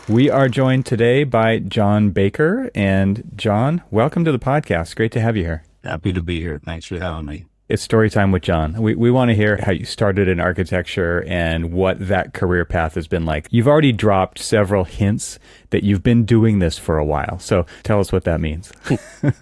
We are joined today by Jon Baker. And Jon, welcome to the podcast. Great to have you here. Happy to be here. Thanks for having me. It's story time with Jon. We want to hear how you started in architecture and what that career path has been like. You've already dropped several hints that you've been doing this for a while. So tell us what that means.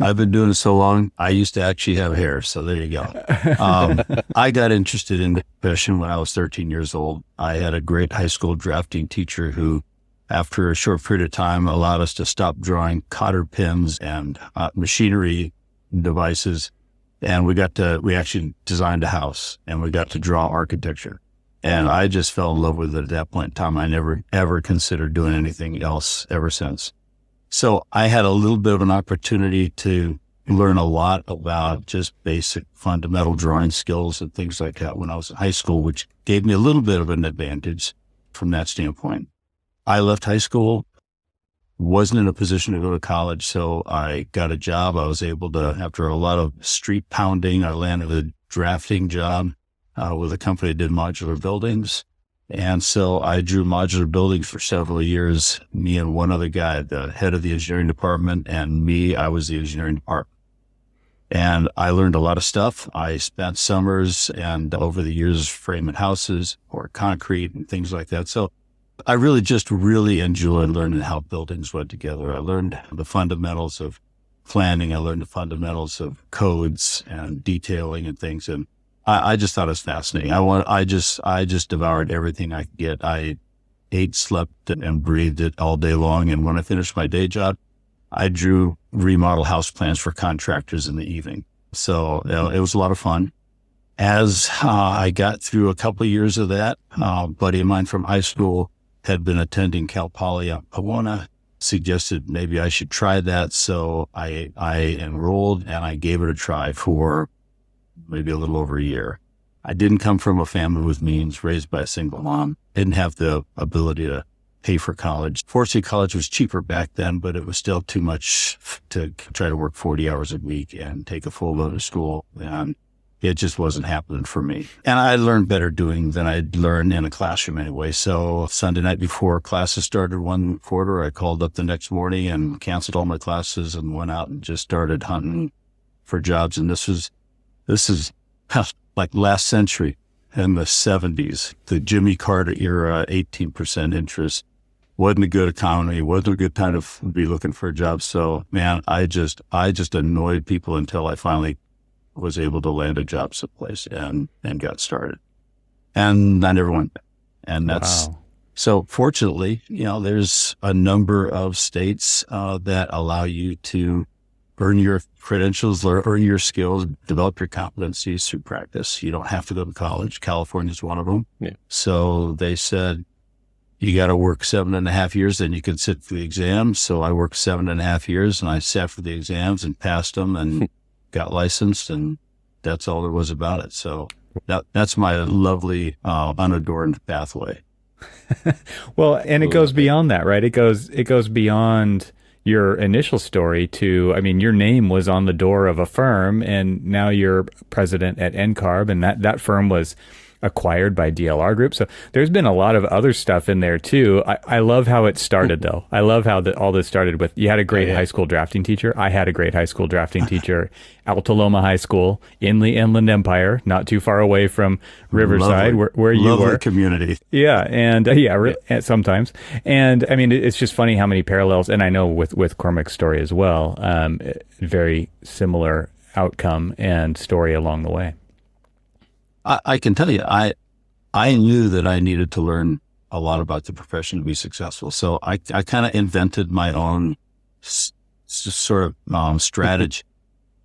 I've been doing it so long, I used to actually have hair. So there you go. I got interested in the profession when I was 13 years old. I had a great high school drafting teacher who, after a short period of time, allowed us to stop drawing cotter pins and machinery devices. And we actually designed a house and we got to draw architecture. And I just fell in love with it at that point in time. I never, ever considered doing anything else ever since. So I had a little bit of an opportunity to learn a lot about just basic fundamental drawing skills and things like that when I was in high school, which gave me a little bit of an advantage from that standpoint. I left high school, wasn't in a position to go to college, so I got a job. I was able to, after a lot of street pounding, I landed a drafting job with a company that did modular buildings. And so I drew modular buildings for several years, me and one other guy, the head of the engineering department, and me, I was the engineering department. And I learned a lot of stuff. I spent summers and over the years framing houses or concrete and things like that. So I really enjoyed learning how buildings went together. I learned the fundamentals of planning. I learned the fundamentals of codes and detailing and things. And I just thought it was fascinating. I just devoured everything I could get. I ate, slept, and breathed it all day long. And when I finished my day job, I drew remodel house plans for contractors in the evening. So it was a lot of fun. As I got through a couple of years of that, a buddy of mine from high school had been attending Cal Poly at Pomona, suggested maybe I should try that. So I enrolled and I gave it a try for maybe a little over a year. I didn't come from a family with means, raised by a single mom, didn't have the ability to pay for college. Fortunately, college was cheaper back then, but it was still too much to try to work 40 hours a week and take a full load of school. And it just wasn't happening for me. And I learned better doing than I'd learned in a classroom anyway. So Sunday night before classes started one quarter, I called up the next morning and canceled all my classes and went out and just started hunting for jobs. And this is like last century in the 70s, the Jimmy Carter era, 18% interest. Wasn't a good economy, wasn't a good time to be looking for a job. So man, I just annoyed people until I finally was able to land a job someplace and got started. And I never went back. And that's, wow. So fortunately, there's a number of states that allow you to earn your credentials, earn your skills, develop your competencies through practice. You don't have to go to college. California's one of them. Yeah. So they said, you got to work 7.5 years, then you can sit for the exams. So I worked 7.5 years and I sat for the exams and passed them and got licensed, and that's all there was about it. So that's my lovely, unadorned pathway. Well, and it goes beyond that, right? It goes beyond your initial story to, your name was on the door of a firm and now you're president at NCARB, and that firm was acquired by DLR Group. So there's been a lot of other stuff in there too. I love how it started though. I love how all this started with, you had a great high school drafting teacher. I had a great high school drafting teacher, Altaloma High School in the Inland Empire, not too far away from Riverside, where you were. Lovely community. Yeah. And sometimes. And it's just funny how many parallels, and I know with Cormac's story as well, very similar outcome and story along the way. I can tell you, I knew that I needed to learn a lot about the profession to be successful. So I kind of invented my own sort of strategy.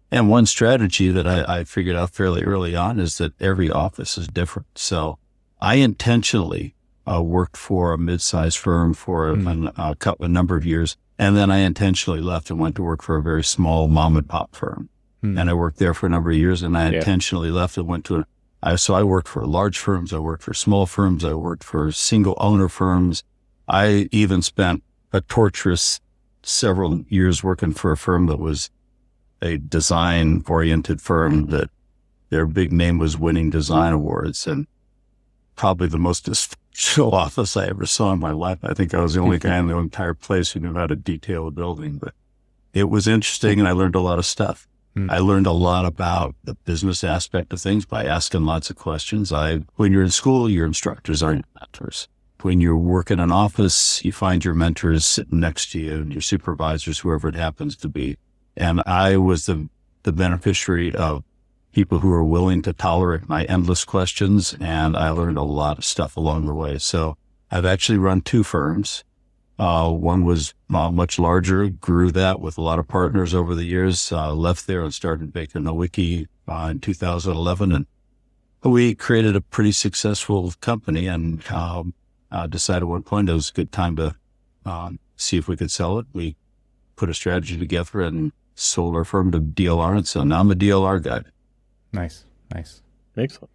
And one strategy that I figured out fairly early on is that every office is different. So I intentionally worked for a mid-sized firm for a number of years. And then I intentionally left and went to work for a very small mom and pop firm. And I worked there for a number of years, and I intentionally left and went to so I worked for large firms, I worked for small firms, I worked for single owner firms. I even spent a torturous several years working for a firm that was a design oriented firm that their big name was winning design awards. And probably the most architectural office I ever saw in my life. I think I was the only guy in the entire place who knew how to detail a building, but it was interesting and I learned a lot of stuff. I learned a lot about the business aspect of things by asking lots of questions. When you're in school, your instructors aren't mentors. When you work in an office, you find your mentors sitting next to you and your supervisors, whoever it happens to be. And I was the beneficiary of people who were willing to tolerate my endless questions. And I learned a lot of stuff along the way. So I've actually run 2 firms. One was much larger, grew that with a lot of partners over the years, left there and started Baker Nowicki in 2011. And we created a pretty successful company and decided at one point it was a good time to see if we could sell it. We put a strategy together and sold our firm to DLR. And so now I'm a DLR guy. Nice. Excellent.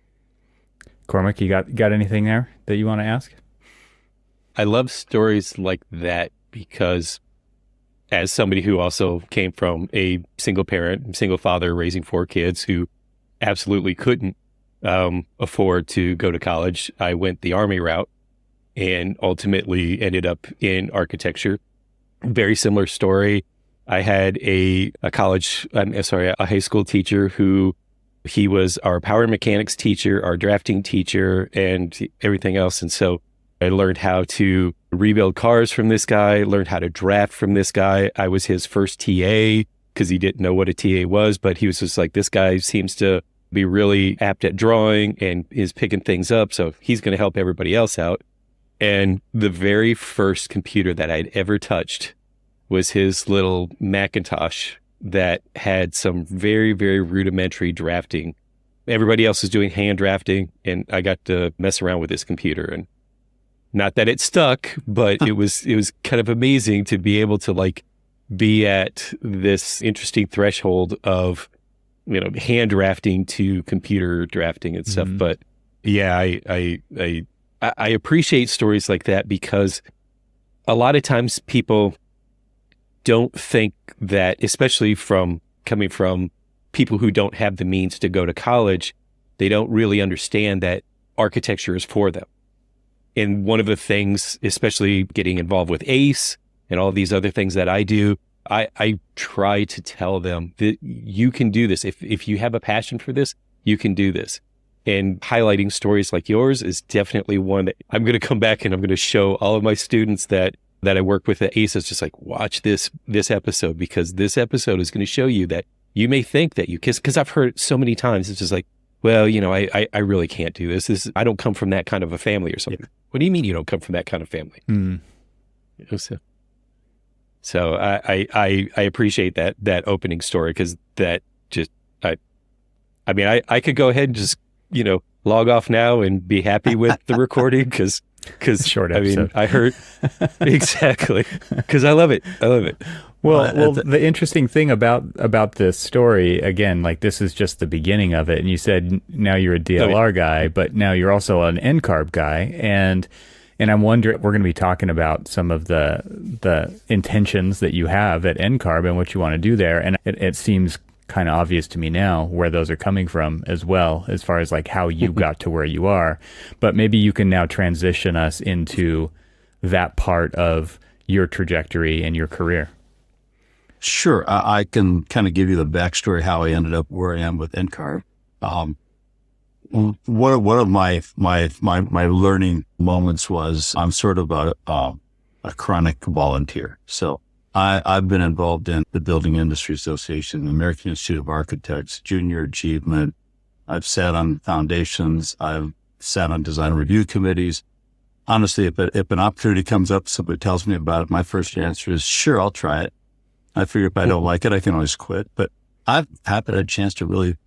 Cormac, you got anything there that you want to ask? I love stories like that because as somebody who also came from a single parent, single father raising 4 kids who absolutely couldn't afford to go to college, I went the Army route and ultimately ended up in architecture. Very similar story. I had a high school teacher who he was our power mechanics teacher, our drafting teacher, and everything else. And so I learned how to rebuild cars from this guy, learned how to draft from this guy. I was his first TA because he didn't know what a TA was, but he was just like, this guy seems to be really apt at drawing and is picking things up. So he's going to help everybody else out. And the very first computer that I'd ever touched was his little Macintosh that had some very, very rudimentary drafting. Everybody else was doing hand drafting, and I got to mess around with this computer. And not that it stuck, but it was kind of amazing to be able to like be at this interesting threshold of, hand drafting to computer drafting and stuff. But yeah, I appreciate stories like that because a lot of times people don't think that, especially coming from people who don't have the means to go to college, they don't really understand that architecture is for them. And one of the things, especially getting involved with ACE and all these other things that I do, I try to tell them that you can do this. If you have a passion for this, you can do this. And highlighting stories like yours is definitely one that I'm going to come back and I'm going to show all of my students that I work with at ACE. Is just like, watch this episode, because this episode is going to show you that you may think that you kiss, because I've heard it so many times. It's just like, well, I really can't do this. I don't come from that kind of a family or something. Yeah. What do you mean you don't come from that kind of family? So I appreciate that opening story, because that just, I could go ahead and just, log off now and be happy with the recording because short episode. I heard exactly, because I love it. Well, the interesting thing about this story, again, like this is just the beginning of it. And you said now you're a DLR guy, but now you're also an NCARB guy. And I'm wondering, we're going to be talking about some of the intentions that you have at NCARB and what you want to do there. And it seems kind of obvious to me now where those are coming from as well, as far as like how you got to where you are. But maybe you can now transition us into that part of your trajectory and your career. Sure. I can kind of give you the backstory how I ended up where I am with NCARB. One of my learning moments was I'm sort of a chronic volunteer. So I've been involved in the Building Industry Association, the American Institute of Architects, Junior Achievement. I've sat on foundations. I've sat on design review committees. Honestly, if an opportunity comes up, somebody tells me about it, my first answer is, sure, I'll try it. I figure if I don't like it, I can always quit. But I've had a chance to really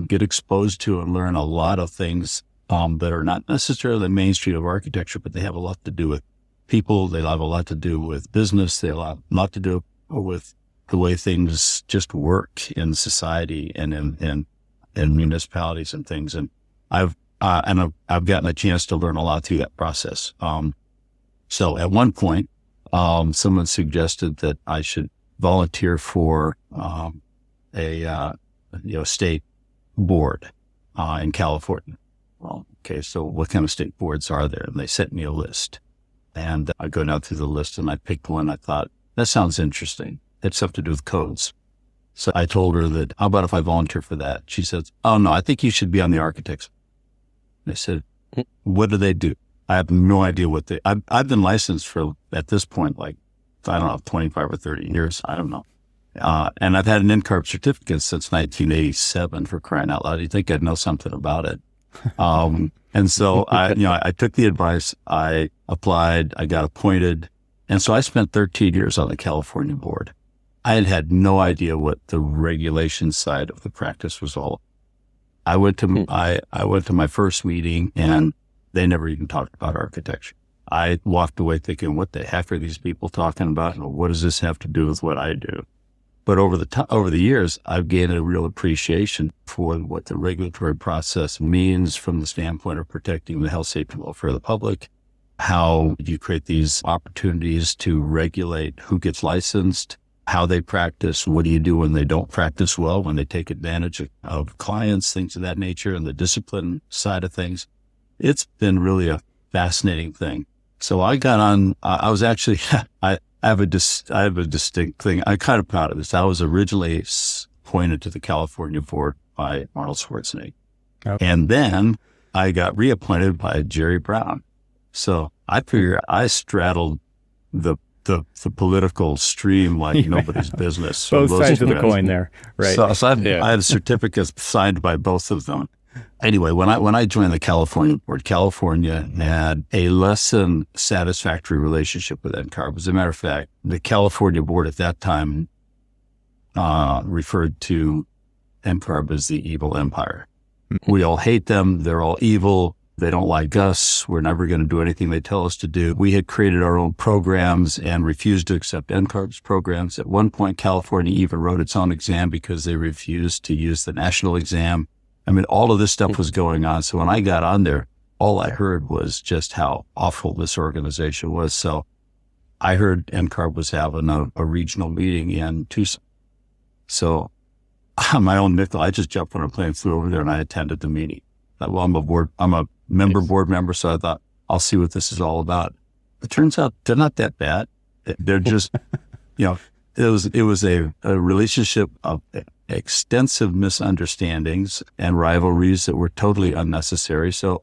get exposed to and learn a lot of things that are not necessarily the mainstream of architecture, but they have a lot to do with people. They have a lot to do with business. They have a lot to do with the way things just work in society and in municipalities and things. And I've gotten a chance to learn a lot through that process. So at one point, someone suggested that I should volunteer for a state board in California. Well, okay, so what kind of state boards are there? And they sent me a list. And I go down through the list and I picked one. I thought, that sounds interesting. It's something to do with codes. So I told her that, how about if I volunteer for that? She says, oh no, I think you should be on the architects. I said, what do they do? I have no idea what I've been licensed for, at this point, like, I don't know, 25 or 30 years. I don't know. And I've had an NCARB certificate since 1987, for crying out loud. You'd think I'd know something about it. And so I took the advice, I applied, I got appointed. And so I spent 13 years on the California board. I had had no idea what the regulation side of the practice was all. I went to my first meeting and they never even talked about architecture. I walked away thinking, what the heck are these people talking about? And what does this have to do with what I do? But over the years, I've gained a real appreciation for what the regulatory process means from the standpoint of protecting the health, safety, and welfare of the public. How you create these opportunities to regulate who gets licensed, how they practice, what do you do when they don't practice well, when they take advantage of clients, things of that nature, and the discipline side of things. It's been really a fascinating thing. So I got on, I was actually, I have a distinct thing. I'm kind of proud of this. I was originally appointed to the California board by Arnold Schwarzenegger. Okay. And then I got reappointed by Jerry Brown. So I figure I straddled the political stream like nobody's business. Both sides of the coin there, right? So I had a certificate signed by both of them. Anyway, when I joined the California board, California had a less than satisfactory relationship with NCARB. As a matter of fact, the California board at that time referred to NCARB as the evil empire. Mm-hmm. We all hate them. They're all evil. They don't like us. We're never going to do anything they tell us to do. We had created our own programs and refused to accept NCARB's programs. At one point, California even wrote its own exam because they refused to use the national exam. I mean, all of this stuff was going on. So when I got on there, all I heard was just how awful this organization was. So I heard NCARB was having a regional meeting in Tucson. So on my own nickel, I just jumped on a plane, flew over there, and I attended the meeting. Well, I'm a board member, so I thought, I'll see what this is all about. It turns out they're not that bad. They're just, it was a relationship of extensive misunderstandings and rivalries that were totally unnecessary. So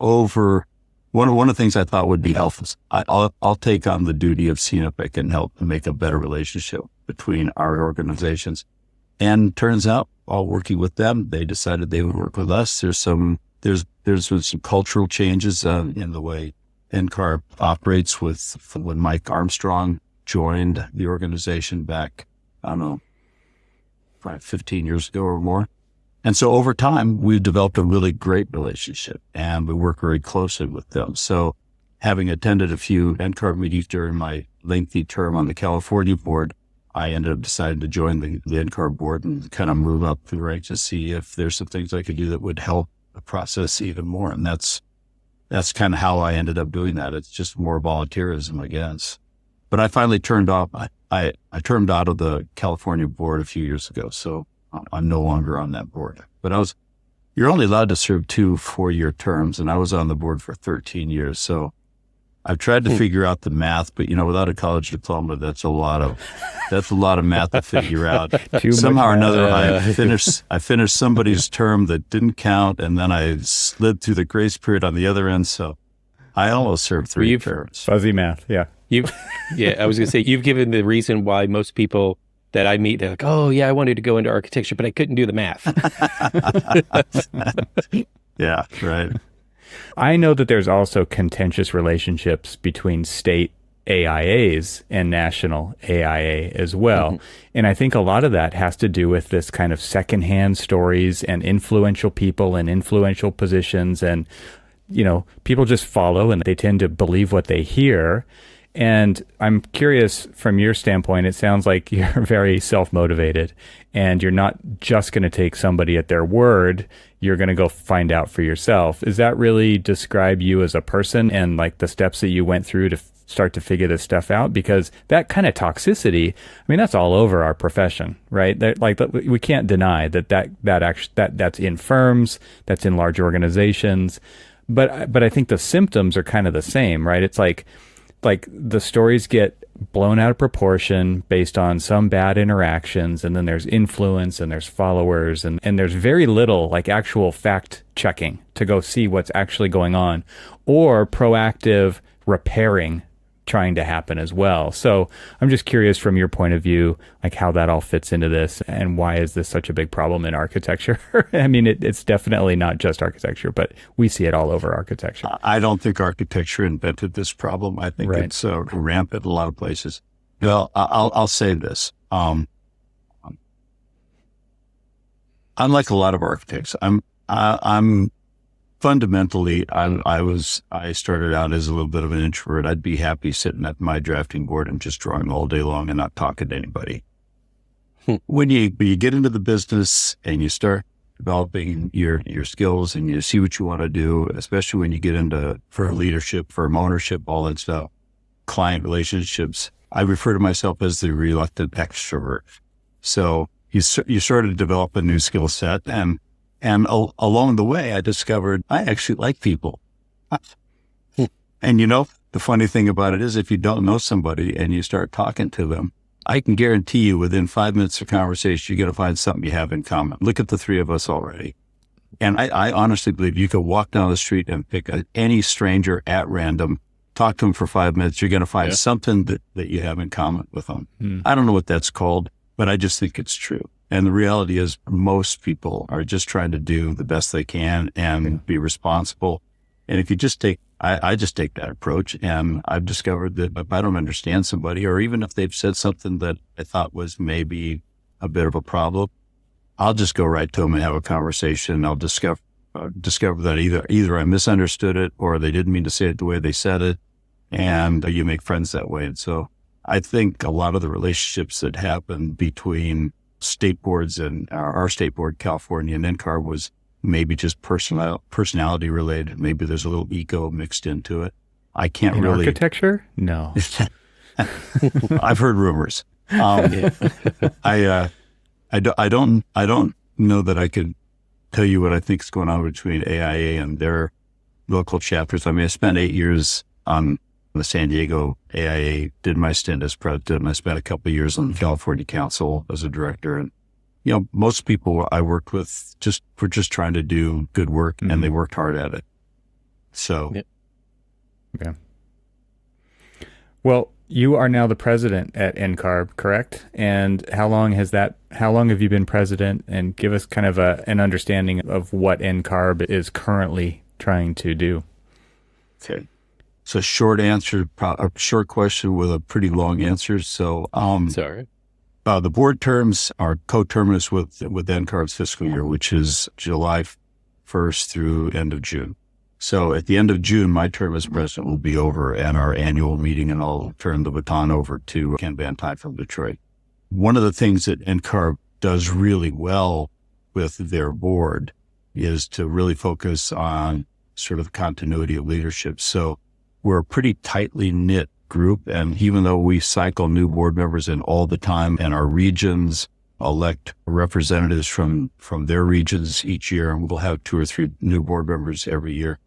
one of the things I thought would be helpful, I'll take on the duty of seeing if I can help make a better relationship between our organizations. And turns out, while working with them, they decided they would work with us. There's been some cultural changes in the way NCARB operates with when Mike Armstrong joined the organization back, I don't know, probably 15 years ago or more. And so over time, we've developed a really great relationship and we work very closely with them. So having attended a few NCARB meetings during my lengthy term on the California board, I ended up deciding to join the NCARB board and kind of move up the ranks to see if there's some things I could do that would help the process even more. And that's kind of how I ended up doing that. It's just more volunteerism, I guess. But I finally turned off. I turned out of the California board a few years ago, so I'm no longer on that board. But you're only allowed to serve 2 4-year terms, and I was on the board for 13 years. So I've tried to figure out the math, but without a college diploma, that's a lot of math to figure out. Somehow or another, I finished somebody's term that didn't count, and then I slid through the grace period on the other end. So I almost served 3 terms. Fuzzy math, yeah. I was going to say, you've given the reason why most people that I meet, they're like, oh yeah, I wanted to go into architecture, but I couldn't do the math. Yeah, right. I know that there's also contentious relationships between state AIAs and national AIA as well. Mm-hmm. And I think a lot of that has to do with this kind of secondhand stories and influential people and influential positions. And, people just follow and they tend to believe what they hear. And I'm curious, from your standpoint, it sounds like you're very self-motivated and you're not just going to take somebody at their word. You're going to go find out for yourself. Does that really describe you as a person and like the steps that you went through to start to figure this stuff out? Because that kind of toxicity, that's all over our profession, right? We can't deny that's in firms, that's in large organizations. but I think the symptoms are kind of the same, right? It's like the stories get blown out of proportion based on some bad interactions, and then there's influence and there's followers, and there's very little like actual fact checking to go see what's actually going on, or proactive repairing trying to happen as well. So I'm just curious from your point of view, like how that all fits into this, and why is this such a big problem in architecture? I mean, it's definitely not just architecture, but we see it all over architecture. I don't think architecture invented this problem. I think it's rampant in a lot of places. Well, I'll say this. Unlike a lot of architects, I'm fundamentally, I started out as a little bit of an introvert. I'd be happy sitting at my drafting board and just drawing all day long and not talking to anybody. When you get into the business and you start developing your skills and you see what you want to do, especially when you get into firm leadership, firm ownership, all that stuff, client relationships, I refer to myself as the reluctant extrovert. So you sort of develop a new skill set, and along the way, I discovered I actually like people. And the funny thing about it is, if you don't know somebody and you start talking to them, I can guarantee you within 5 minutes of conversation, you're going to find something you have in common. Look at the three of us already. And I honestly believe you could walk down the street and pick any stranger at random, talk to them for 5 minutes. You're going to find something that you have in common with them. I don't know what that's called, but I just think it's true. And the reality is most people are just trying to do the best they can and be responsible. And if you just I just take that approach, and I've discovered that if I don't understand somebody, or even if they've said something that I thought was maybe a bit of a problem, I'll just go right to them and have a conversation. I'll discover that either I misunderstood it or they didn't mean to say it the way they said it. And you make friends that way. And so I think a lot of the relationships that happen between state boards and our state board, California, and NCARB was maybe just personality related. Maybe there's a little ego mixed into it. I can't in really architecture. No, I've heard rumors. I don't know that I could tell you what I think is going on between AIA and their local chapters. I mean, I spent 8 years on the San Diego AIA, did my stint as president, and I spent a couple of years on the California Council as a director. And, most people I worked with were just trying to do good work, and they worked hard at it. So. Yeah. Well, you are now the president at NCARB, correct? And how long have you been president? And give us kind of an understanding of what NCARB is currently trying to do. Okay. So short answer, a short question with a pretty long answer. So, sorry. The board terms are coterminous with NCARB's fiscal year, which is July 1st through end of June. So at the end of June, my term as president will be over at our annual meeting, and I'll turn the baton over to Ken Van Tine from Detroit. One of the things that NCARB does really well with their board is to really focus on sort of continuity of leadership. So we're a pretty tightly knit group. And even though we cycle new board members in all the time, and our regions elect representatives from their regions each year, and we'll have 2 or 3 new board members every year,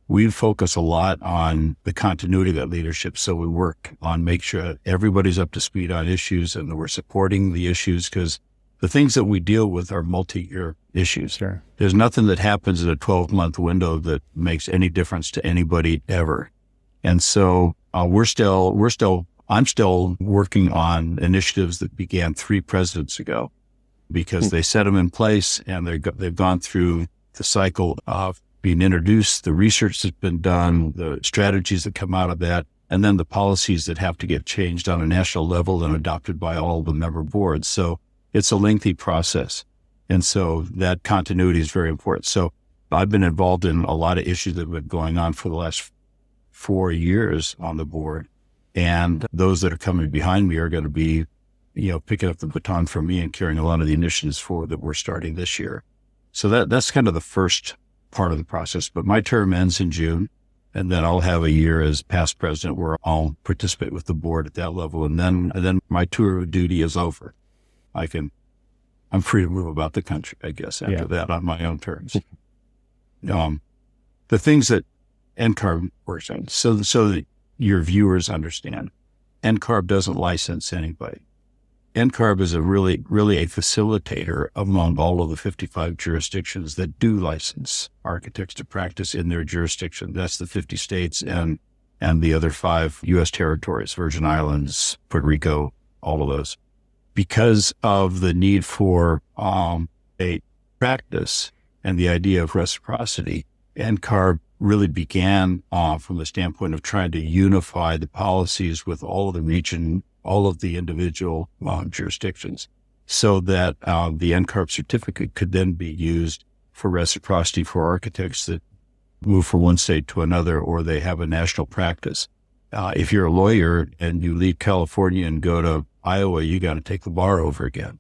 we focus a lot on the continuity of that leadership. So we work on make sure everybody's up to speed on issues and that we're supporting the issues, because the things that we deal with are multi-year issues. Sure. There's nothing that happens in a 12-month window that makes any difference to anybody ever. And so I'm still working on initiatives that began 3 presidents ago, because they set them in place and they've gone through the cycle of being introduced, the research that's been done, the strategies that come out of that, and then the policies that have to get changed on a national level and adopted by all the member boards. So it's a lengthy process. And so that continuity is very important. So I've been involved in a lot of issues that have been going on for the last 4 years on the board. And those that are coming behind me are going to be, picking up the baton from me and carrying a lot of the initiatives forward that we're starting this year. So that's kind of the first part of the process. But my term ends in June, and then I'll have a year as past president where I'll participate with the board at that level. And then my tour of duty is over. I'm free to move about the country, I guess, after that on my own terms. the things that NCARB works on, so that your viewers understand, NCARB doesn't license anybody. NCARB is really a facilitator among all of the 55 jurisdictions that do license architects to practice in their jurisdiction. That's the 50 states and the other 5 U.S. territories, Virgin Islands, Puerto Rico, all of those. Because of the need for a practice and the idea of reciprocity, NCARB really began from the standpoint of trying to unify the policies with all of the region, all of the individual jurisdictions, so that the NCARB certificate could then be used for reciprocity for architects that move from one state to another, or they have a national practice. If you're a lawyer and you leave California and go to Iowa, you got to take the bar over again.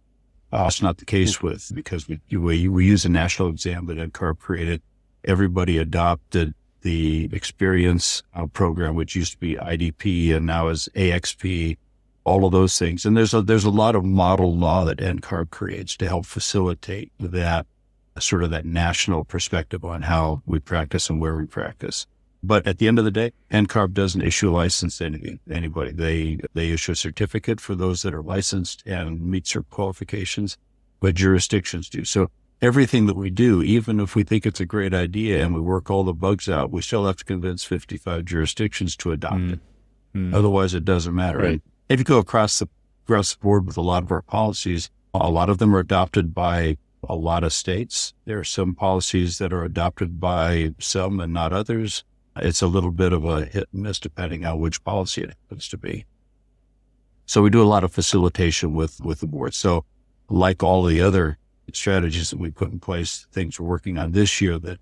It's not the case because we use a national exam that NCARB created. Everybody adopted the experience program, which used to be IDP and now is AXP, all of those things. And there's a lot of model law that NCARB creates to help facilitate that sort of that national perspective on how we practice and where we practice. But at the end of the day, NCARB doesn't issue a license to anybody. They issue a certificate for those that are licensed and meet certain qualifications, but jurisdictions do. So everything that we do, even if we think it's a great idea and we work all the bugs out, we still have to convince 55 jurisdictions to adopt it. Otherwise, it doesn't matter. Right. And if you go across the board with a lot of our policies, a lot of them are adopted by a lot of states. There are some policies that are adopted by some and not others. It's a little bit of a hit and miss depending on which policy it happens to be. So we do a lot of facilitation with the board. So like all the other strategies that we put in place, things we're working on this year that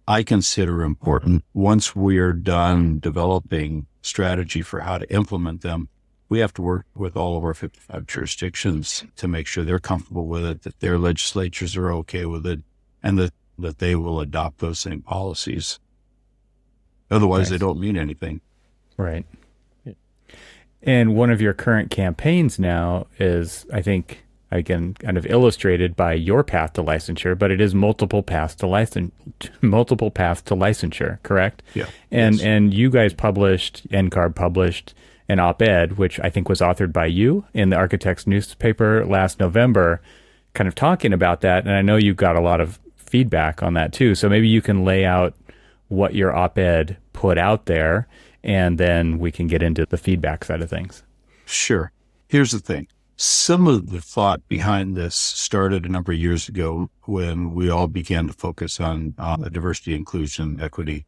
I consider important. Once we are done developing strategy for how to implement them, we have to work with all of our 55 jurisdictions to make sure they're comfortable with it, that their legislatures are okay with it, and that they will adopt those same policies. Otherwise, They don't mean anything. Right. And one of your current campaigns now is, I think, again, kind of illustrated by your path to licensure, but it is multiple paths to licensure, correct? Yeah. And you guys NCARB published an op-ed, which I think was authored by you in the Architects newspaper last November, kind of talking about that. And I know you got a lot of feedback on that too. So maybe you can lay out what your op-ed put out there, and then we can get into the feedback side of things. Sure. Here's the thing. Some of the thought behind this started a number of years ago when we all began to focus on the diversity, inclusion, equity,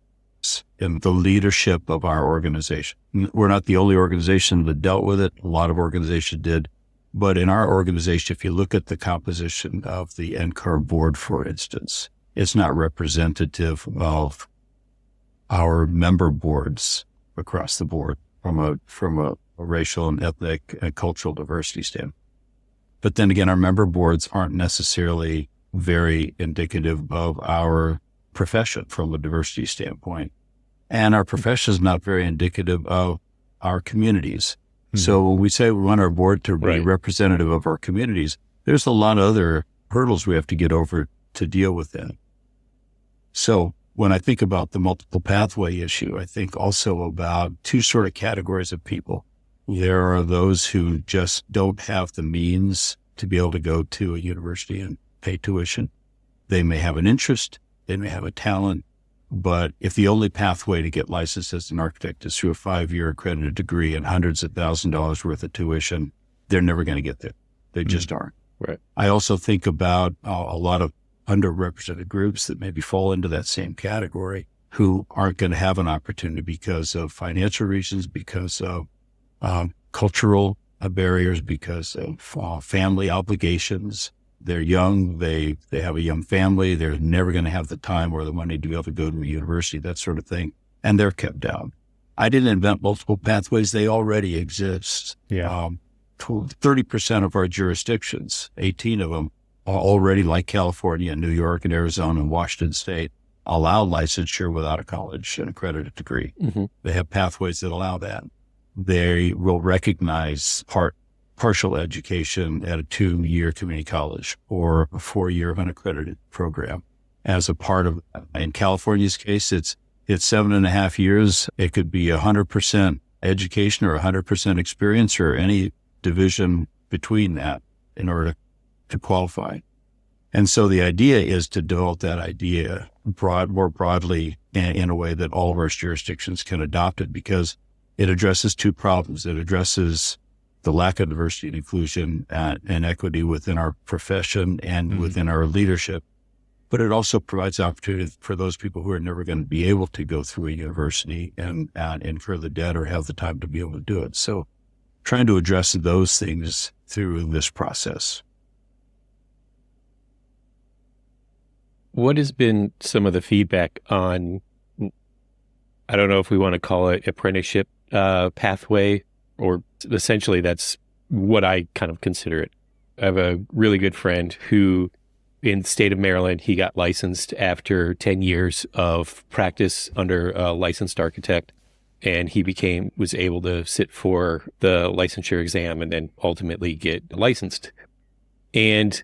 and the leadership of our organization. We're not the only organization that dealt with it. A lot of organizations did. But in our organization, if you look at the composition of the NCARB board, for instance, it's not representative of our member boards across the board from a racial and ethnic and cultural diversity standpoint. But then again, our member boards aren't necessarily very indicative of our profession from a diversity standpoint. And our profession is not very indicative of our communities. Mm-hmm. So when we say we want our board to be representative of our communities, there's a lot of other hurdles we have to get over to deal with that. So when I think about the multiple pathway issue, I think also about two sort of categories of people. There are those who just don't have the means to be able to go to a university and pay tuition. They may have an interest, they may have a talent, but if the only pathway to get licensed as an architect is through a 5-year accredited degree and hundreds of $1,000s worth of tuition, they're never going to get there. They just aren't. Right. I also think about a lot of underrepresented groups that maybe fall into that same category who aren't going to have an opportunity because of financial reasons, because of cultural barriers, because of family obligations. They're young, they have a young family, they're never going to have the time or the money to be able to go to a university, that sort of thing, and they're kept down. I didn't invent multiple pathways, they already exist. Yeah. 30% of our jurisdictions, 18 of them, are already, like California and New York and Arizona and Washington State, allow licensure without a college and accredited degree. Mm-hmm. They have pathways that allow that. They will recognize partial education at a 2-year community college or a 4-year unaccredited program. as a part of, in California's case, it's 7.5 years. It could be 100% education or 100% experience or any division between that in order to qualify. And so the idea is to develop that idea more broadly in a way that all of our jurisdictions can adopt it, because it addresses two problems. It addresses the lack of diversity and inclusion and equity within our profession and within our leadership. But it also provides opportunity for those people who are never going to be able to go through a university and incur the debt or have the time to be able to do it. So trying to address those things through this process. What has been some of the feedback on, I don't know if we want to call it apprenticeship pathway, or essentially that's what I kind of consider it. I have a really good friend who, in the state of Maryland, he got licensed after 10 years of practice under a licensed architect, and he was able to sit for the licensure exam and then ultimately get licensed. And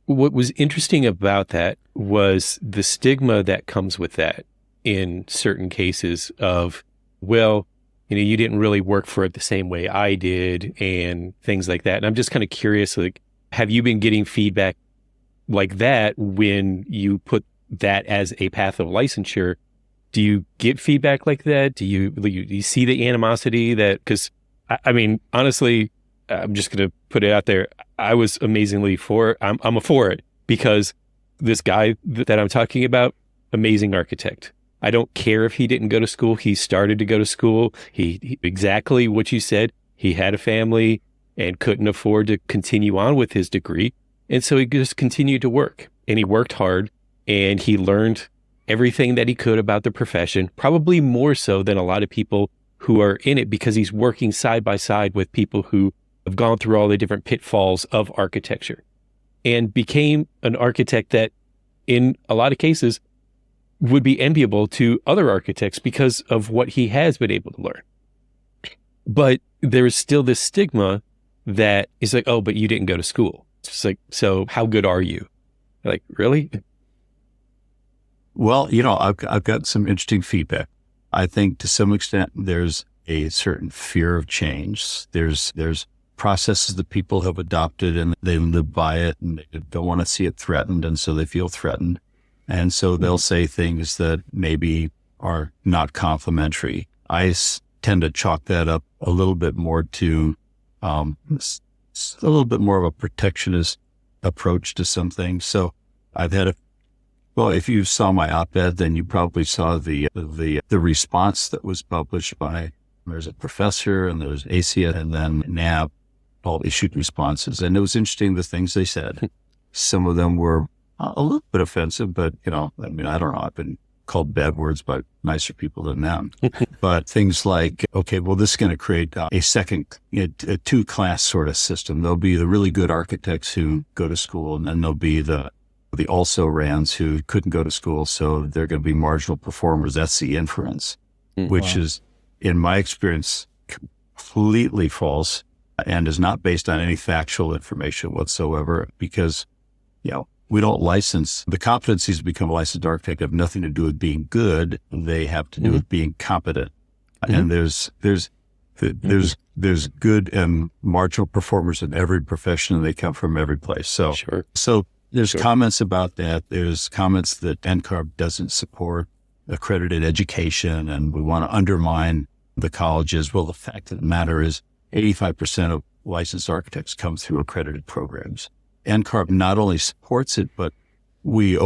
what was interesting about that was the stigma that comes with that in certain cases of, well, you didn't really work for it the same way I did and things like that. And I'm just kind of curious, like, have you been getting feedback like that when you put that as a path of licensure? Do you get feedback like that? Do you see the animosity that, because I mean, honestly, I'm just going to put it out there. I was amazingly for it. I'm for it, because this guy that I'm talking about, amazing architect. I don't care if he didn't go to school. He started to go to school. He exactly what you said. He had a family and couldn't afford to continue on with his degree. And so he just continued to work, and he worked hard, and he learned everything that he could about the profession, probably more so than a lot of people who are in it, because he's working side by side with people who have gone through all the different pitfalls of architecture, and became an architect that in a lot of cases would be enviable to other architects because of what he has been able to learn. But there's still this stigma that is like, oh, but you didn't go to school. It's just like, so how good are you? Like, really? Well, I've got some interesting feedback. I think to some extent there's a certain fear of change. There's processes that people have adopted and they live by it, and they don't want to see it threatened, and so they feel threatened. And so they'll say things that maybe are not complimentary. I tend to chalk that up a little bit more to a little bit more of a protectionist approach to some things. So I've had if you saw my op-ed, then you probably saw the response that was published by, there's a professor and there's ACS and then NAB, all issued responses. And it was interesting, the things they said. Some of them were a little bit offensive, but, I don't know. I've been called bad words by nicer people than them. But things like, okay, well, this is going to create a two-class sort of system. There'll be the really good architects who go to school, and then there'll be the also-rans who couldn't go to school, so they're going to be marginal performers. That's the inference, which is, in my experience, completely false and is not based on any factual information whatsoever, because, we don't license. The competencies to become a licensed architect have nothing to do with being good. They have to do with being competent. And there's good and marginal performers in every profession, and they come from every place. So, there's comments about that. There's comments that NCARB doesn't support accredited education, and we want to undermine the colleges. Well, the fact of the matter is 85% of licensed architects come through accredited programs. NCARB not only supports it, but we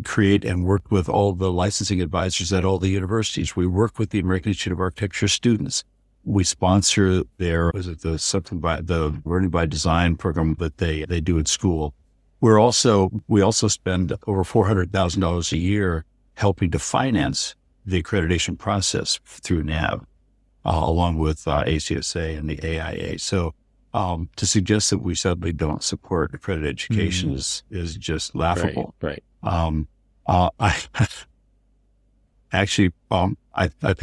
create and work with all the licensing advisors at all the universities. We work with the American Institute of Architecture students. We sponsor the Learning by Design program that they do at school. We also spend over $400,000 a year helping to finance the accreditation process through NAB, along with ACSA and the AIA. So to suggest that we suddenly don't support accredited education is just laughable. Right. I think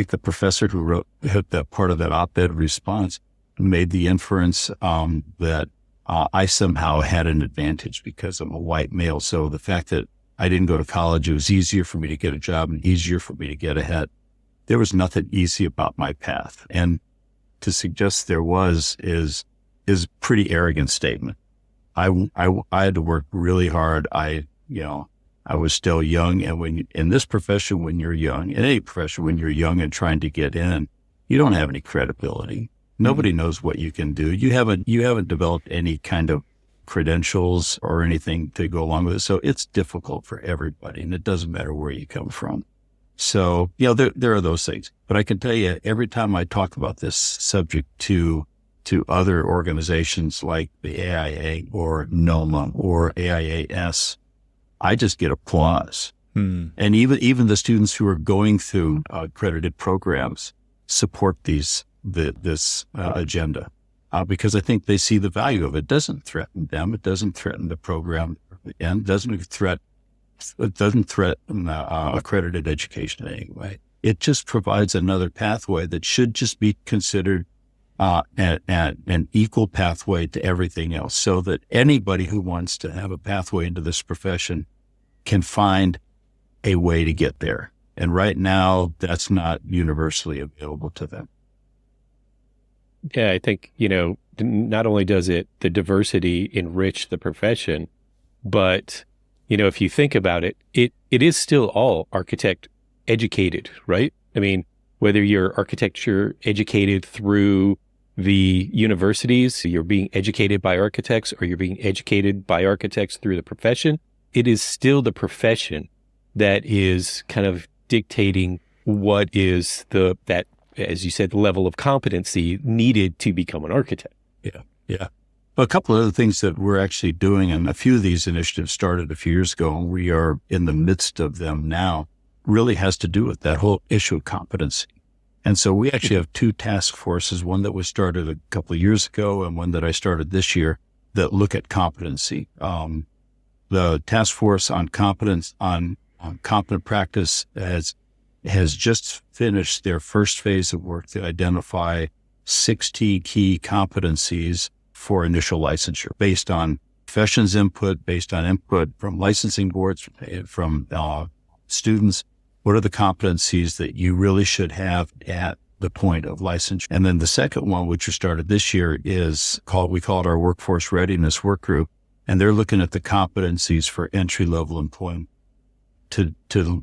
the professor who wrote that part of that op-ed response made the inference that I somehow had an advantage because I'm a white male. So the fact that I didn't go to college. It was easier for me to get a job and easier for me to get ahead. There was nothing easy about my path. And to suggest there was is a pretty arrogant statement. I had to work really hard. I was still young. And in this profession, when you're young, in any profession, when you're young and trying to get in, you don't have any credibility. Nobody knows what you can do. You haven't developed any kind of credentials or anything to go along with it. So it's difficult for everybody, and it doesn't matter where you come from. So, there are those things. But I can tell you, every time I talk about this subject to other organizations like the AIA or NOMA or AIAS, I just get applause. And even the students who are going through accredited programs support this agenda. Because I think they see the value of it. It doesn't threaten them. It doesn't threaten the program, and it doesn't threaten accredited education in any way. It just provides another pathway that should just be considered an equal pathway to everything else, so that anybody who wants to have a pathway into this profession can find a way to get there. And right now, that's not universally available to them. Yeah, I think, not only does the diversity enrich the profession, but, if you think about it, it is still all architect educated, right? I mean, whether you're architecture educated through the universities, so you're being educated by architects, or you're being educated by architects through the profession, it is still the profession that is kind of dictating what is that, as you said, the level of competency needed to become an architect. Yeah. Well, a couple of other things that we're actually doing, and a few of these initiatives started a few years ago, and we are in the midst of them now, really has to do with that whole issue of competency. And so we actually have two task forces, one that was started a couple of years ago and one that I started this year, that look at competency. The task force on competence, on competent practice has just finished their first phase of work to identify 60 key competencies for initial licensure based on profession's input, based on input from licensing boards, from students. What are the competencies that you really should have at the point of licensure? And then the second one, which we started this year, we call it our Workforce Readiness Work Group. And they're looking at the competencies for entry-level employment to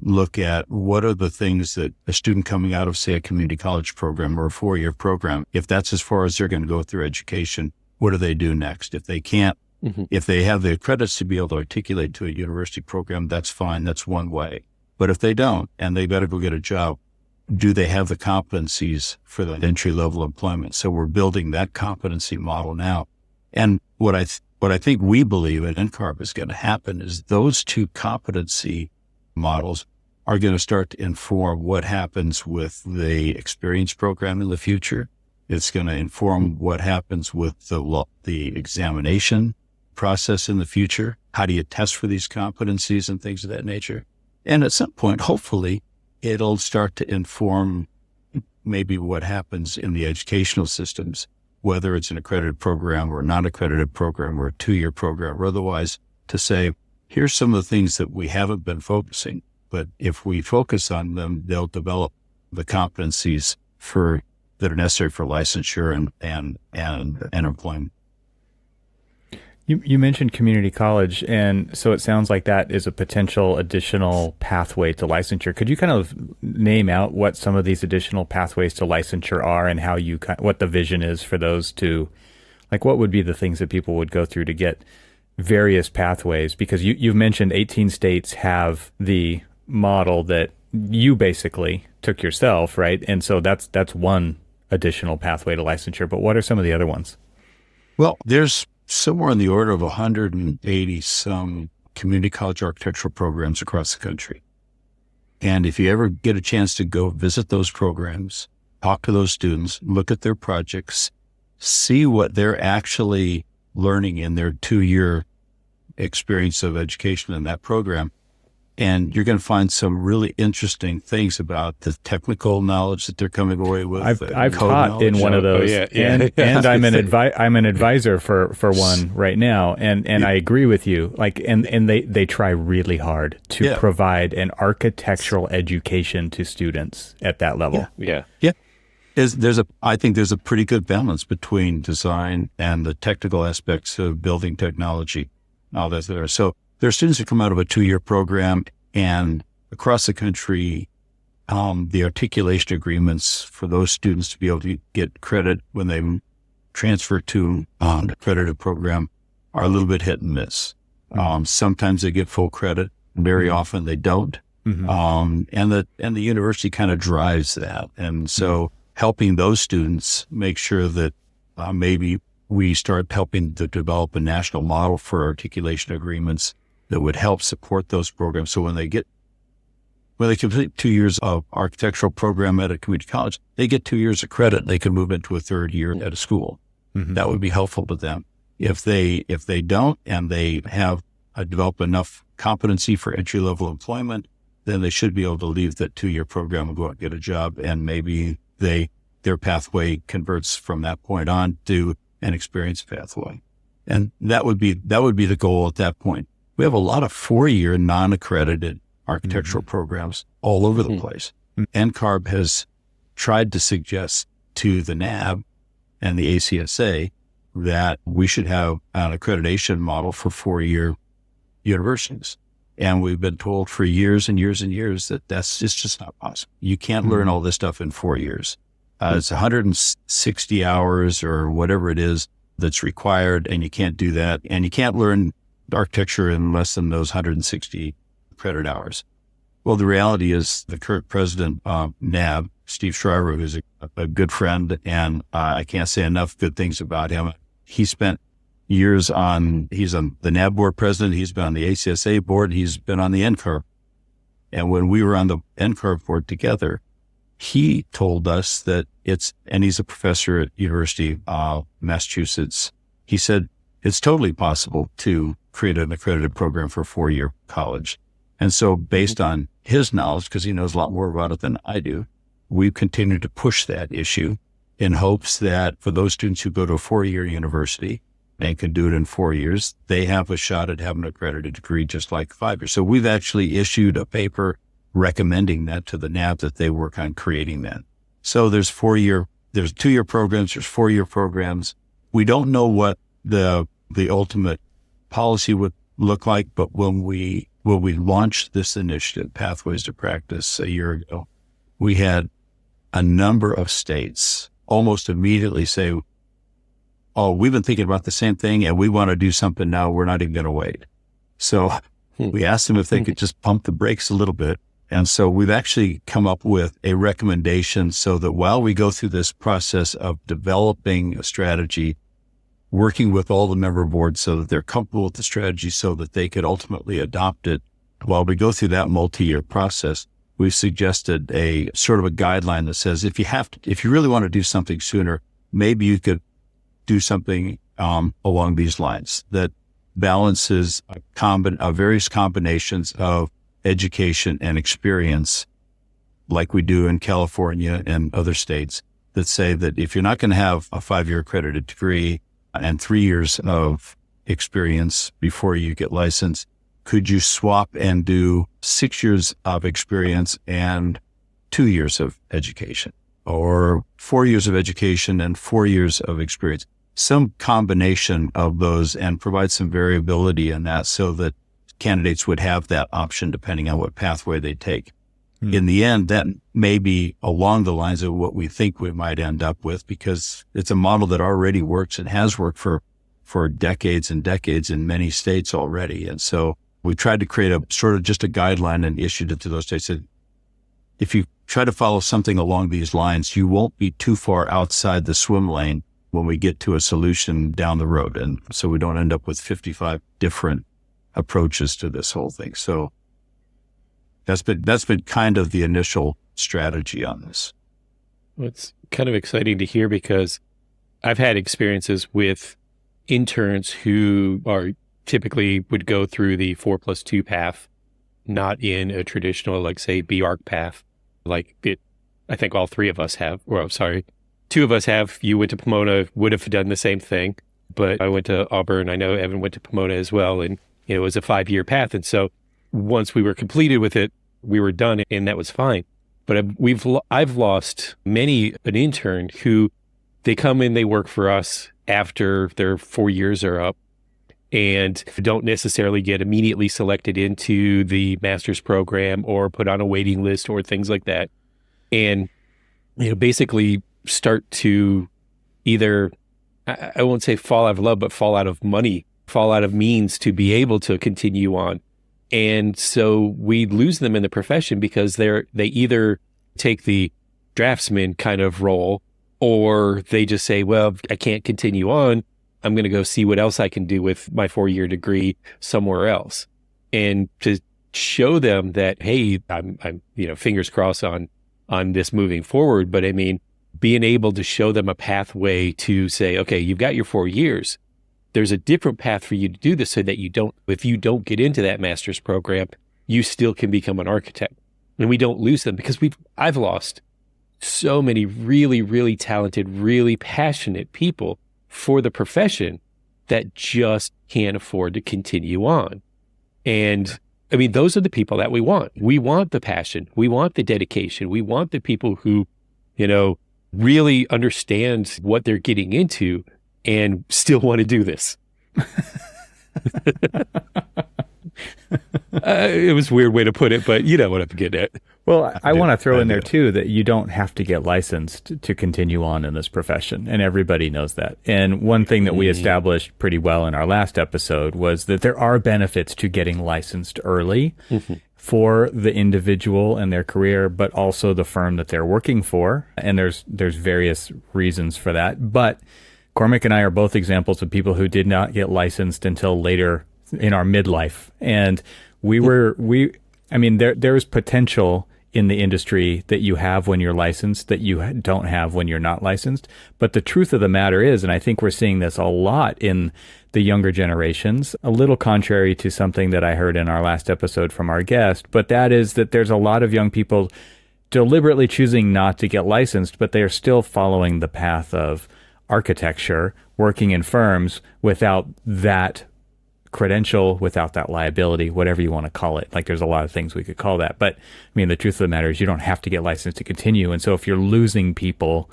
look at what are the things that a student coming out of, say, a community college program or a 4-year program, if that's as far as they're going to go through education, what do they do next? If they can't, if they have the credits to be able to articulate to a university program, that's fine. That's one way. But if they don't, and they better go get a job, do they have the competencies for the entry-level employment? So we're building that competency model now. And what I think we believe at NCARB is going to happen is those two competency models are going to start to inform what happens with the experience program in the future. It's going to inform what happens with the examination process in the future. How do you test for these competencies and things of that nature? And at some point, hopefully, it'll start to inform maybe what happens in the educational systems, whether it's an accredited program or a non-accredited program or a 2-year program or otherwise, to say, here's some of the things that we haven't been focusing, but if we focus on them, they'll develop the competencies that are necessary for licensure and employment. You mentioned community college, and so it sounds like that is a potential additional pathway to licensure. Could you kind of name out what some of these additional pathways to licensure are, and how what the vision is for those two? Like, what would be the things that people would go through to get various pathways? Because you've mentioned 18 states have the model that you basically took yourself, right? And so that's one additional pathway to licensure. But what are some of the other ones? Well, there's somewhere in the order of 180 some community college architectural programs across the country. And if you ever get a chance to go visit those programs, talk to those students, look at their projects, see what they're actually learning in their 2-year experience of education in that program, And you're going to find some really interesting things about the technical knowledge that they're coming away with. I've taught in one of those, and I'm an advisor for one right now, and I agree with you. Like, and they try really hard to provide an architectural education to students at that level. Yeah. I think there's a pretty good balance between design and the technical aspects of building technology. All that's there. So there are students who come out of a 2-year program, and across the country, the articulation agreements for those students to be able to get credit when they transfer to an accredited program are a little bit hit and miss. Sometimes they get full credit. Very often they don't. And the university kind of drives that. And so helping those students make sure that maybe we start helping to develop a national model for articulation agreements that would help support those programs. So when they complete 2 years of architectural program at a community college, they get 2 years of credit. They can move into a third year at a school. That would be helpful to them. If they don't, and they have developed enough competency for entry-level employment, then they should be able to leave that 2-year program and go out and get a job. And maybe their pathway converts from that point on to an experience pathway. And that would be the goal at that point. We have a lot of 4-year non-accredited architectural programs all over the place. NCARB has tried to suggest to the NAB and the ACSA that we should have an accreditation model for 4-year universities. And we've been told for years and years and years that it's just not possible. You can't learn all this stuff in 4 years. It's 160 hours or whatever it is that's required, and you can't do that. And you can't learn architecture in less than those 160 credit hours. Well, the reality is the current president of NAB, Steve Schreiber, who's a good friend, and I can't say enough good things about him. He spent years he's on the NAB board president, he's been on the ACSA board, he's been on the NCARB. And when we were on the NCARB board together, he told us that and he's a professor at University of Massachusetts. He said, it's totally possible to create an accredited program for a 4-year college. And so based on his knowledge, because he knows a lot more about it than I do, we've continued to push that issue in hopes that for those students who go to a 4-year university and can do it in 4 years, they have a shot at having an accredited degree just like 5 years. So we've actually issued a paper recommending that to the NAB, that they work on creating that. So there's 2-year programs, there's 4-year programs. We don't know what the ultimate policy would look like, but when we launched this initiative, Pathways to Practice, a year ago, we had a number of states almost immediately say, oh, we've been thinking about the same thing and we want to do something now. We're not even going to wait. So we asked them if they could just pump the brakes a little bit. And so we've actually come up with a recommendation so that while we go through this process of developing a strategy, working with all the member boards so that they're comfortable with the strategy so that they could ultimately adopt it, while we go through that multi-year process, we've suggested a sort of a guideline that says if you really want to do something sooner, maybe you could do something along these lines that balances various combinations of education and experience, like we do in California and other states, that say that if you're not going to have a 5-year accredited degree and 3 years of experience before you get licensed, could you swap and do 6 years of experience and 2 years of education, or 4 years of education and 4 years of experience? Some combination of those, and provide some variability in that so that candidates would have that option depending on what pathway they take. In the end, that may be along the lines of what we think we might end up with, because it's a model that already works and has worked for decades and decades in many states already. And so we tried to create a sort of just a guideline and issued it to those states. That if you try to follow something along these lines, you won't be too far outside the swim lane when we get to a solution down the road. And so we don't end up with 55 different approaches to this whole thing. So that's been kind of the initial strategy on this. Well, it's kind of exciting to hear, because I've had experiences with interns who are typically would go through the 4+2 path not in a traditional, like say, BARC path, like it. I think all three of us have. Well, sorry, two of us have. You went to Pomona, would have done the same thing, but I went to Auburn. I know Evan went to Pomona as well, and it was a 5-year path. And so once we were completed with it, we were done, and that was fine. But I've lost many an intern who they come in, they work for us after their 4 years are up, and don't necessarily get immediately selected into the master's program or put on a waiting list or things like that. And, basically start to either, I won't say fall out of love, but fall out of money, fall out of means to be able to continue on. And so we lose them in the profession because they either take the draftsman kind of role, or they just say, well, I can't continue on. I'm going to go see what else I can do with my 4-year degree somewhere else. And to show them that, hey, I'm fingers crossed on this moving forward. But I mean, being able to show them a pathway to say, okay, you've got your 4 years. There's a different path for you to do this so that if you don't get into that master's program, you still can become an architect. And we don't lose them because I've lost so many really, really talented, really passionate people for the profession that just can't afford to continue on. And I mean, those are the people that we want. We want the passion. We want the dedication. We want the people who, really understand what they're getting into and still want to do this. It was a weird way to put it, but you know what I'm getting at. Well, I want to throw in there too that you don't have to get licensed to continue on in this profession, and everybody knows that. And one thing that we established pretty well in our last episode was that there are benefits to getting licensed early for the individual and their career, but also the firm that they're working for. And there's various reasons for that. But Cormac and I are both examples of people who did not get licensed until later in our midlife. And there is potential in the industry that you have when you're licensed that you don't have when you're not licensed. But the truth of the matter is, and I think we're seeing this a lot in the younger generations, a little contrary to something that I heard in our last episode from our guest, but that is that there's a lot of young people deliberately choosing not to get licensed, but they are still following the path of architecture, working in firms without that credential, without that liability, whatever you want to call it. Like, there's a lot of things we could call that. But I mean, the truth of the matter is you don't have to get licensed to continue. And so if you're losing people,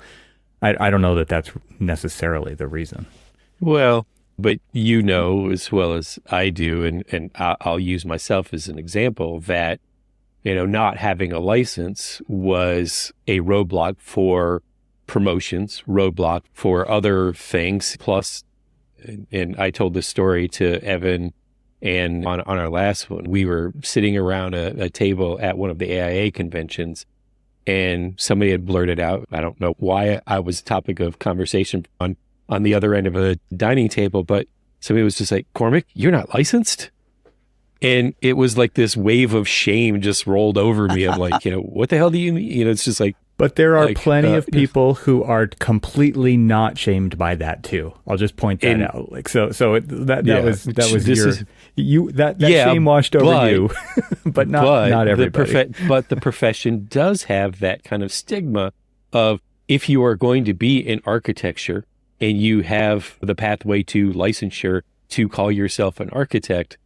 I don't know that that's necessarily the reason. Well, but as well as I do, and I'll use myself as an example, that, not having a license was a roadblock for promotions, roadblock for other things. Plus, and I told this story to Evan, and on our last one, we were sitting around a table at one of the AIA conventions, and somebody had blurted out, I don't know why I was topic of conversation on the other end of a dining table, but somebody was just like, Cormac, you're not licensed? And it was like this wave of shame just rolled over me of like, what the hell do you mean? It's just like, but there are plenty of people who are completely not shamed by that too. I'll just point that out. Like, so that shame washed over you, but not everybody. But the profession does have that kind of stigma of, if you are going to be in architecture and you have the pathway to licensure to call yourself an architect,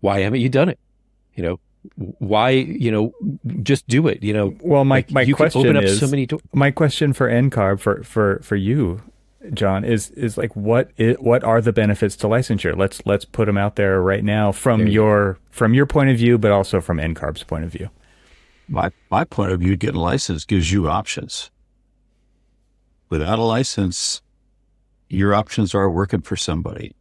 why haven't you done it? Why, just do it, Well, my question open up is, so many my question for NCARB for you, Jon, is like, what are the benefits to licensure? Let's put them out there right now from your point of view, but also from NCARB's point of view. My point of view, getting a license gives you options. Without a license, your options are working for somebody.